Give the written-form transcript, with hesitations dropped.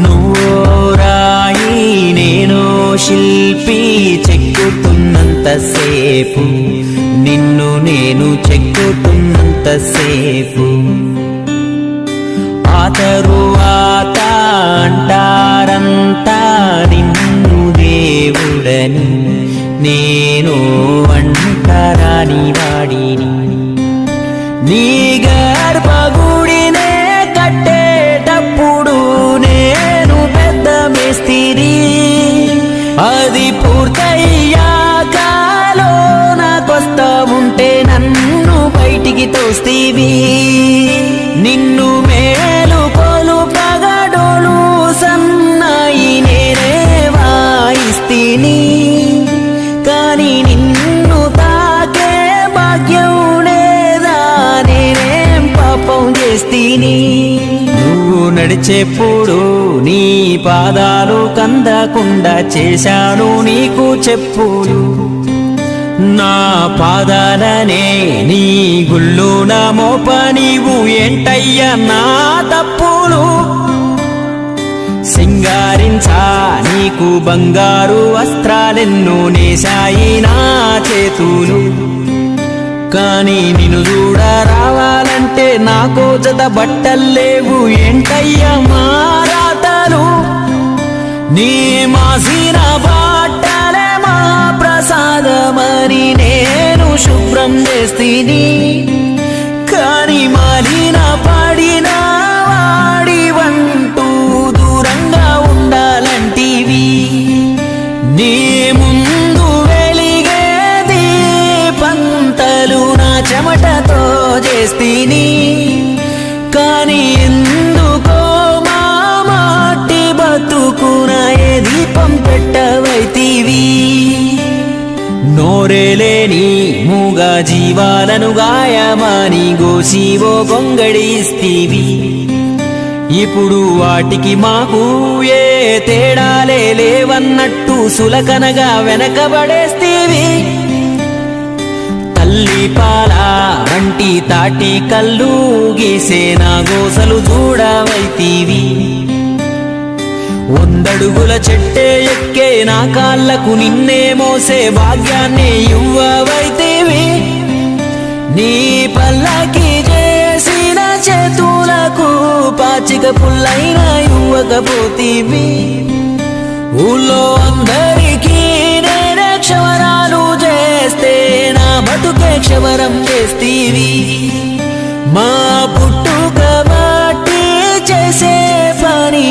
నువ్వో రాయి నేనో శిల్పి, చెక్కుతున్నంతసేపు నిన్ను నేను చెక్కుతున్నంతసేపు ఆ తరువాత అంటారంతా నిన్ను దేవుడని, నేను అంటరాని వాడిని. నీ గర్భగుడినే కట్టేటప్పుడు నేను పెద్ద మేస్తిరి, అది పూర్తయ్యాక లోనకొస్తా ఉంటే నన్ను బయటికి తోస్తీవి. నిన్ను మేలు కొలుపగా డోలు సన్నాయి నేనే వాయిస్తిని, కానీ నిన్ను తాకే భాగ్యం లేదా, నేనేం పాపం చేస్తీని. నువ్వు నడిచేప్పుడు నీ పాదాలు కందకుండా చేశాను నీకు చెప్పులు, నా పాదాలనే నీ గుళ్ళున మోప నీవు ఏంటయ్యా నా తప్పులు. సింగారించా నీకు బంగారు వస్త్రాలెన్నో నేశాయి నా చేతులు, కానీ నిన్ను చూడ రావాలంటే నాకో జత బట్టల్లేవు ఏంటయ్యా మారాతలు. నీ మాసిన బట్టలే మా ప్రసాదమని నేను శుభ్రం చేస్తీని, కానీ మాలిన పడిన వాడి వంటూ దూరంగా ఉండాలంటివి. నీ ముందు వెలిగే దీపంతలు నా చెమటతో చేస్తీని, కానీ ఎందుకో మా మాటి బతుకున ఏ దీపం పెట్టవైతివి. నోరేలేని మూగ జీవాలను గాయమాని గోసివో గొంగడిస్తీవి. ఇప్పుడు వాటికి మాకు ఏ తేడాలే లేవన్నట్టు సులకనగా వెనకబడేస్తీవి. తల్లి పాల వంటి తాటి కళ్ళు గీసే నా గోసలు చూడవైతివి. 100 అడుగుల చెట్టే ఎక్కే నా కాళ్లకు నిన్నే మోసే భాగ్యాన్ని ఇవ్వవైతివి. నీ పల్లకి చేసిన చేతులకు పాచిక పుల్లైనా ఇవ్వకపోతీవి. ఊళ్ళో అందరికీ నేనే క్షవరాలు చేస్తే నా బతుకే క్షవరం చేస్తీవి. మా పుట్టుక బట్టి చేసే పని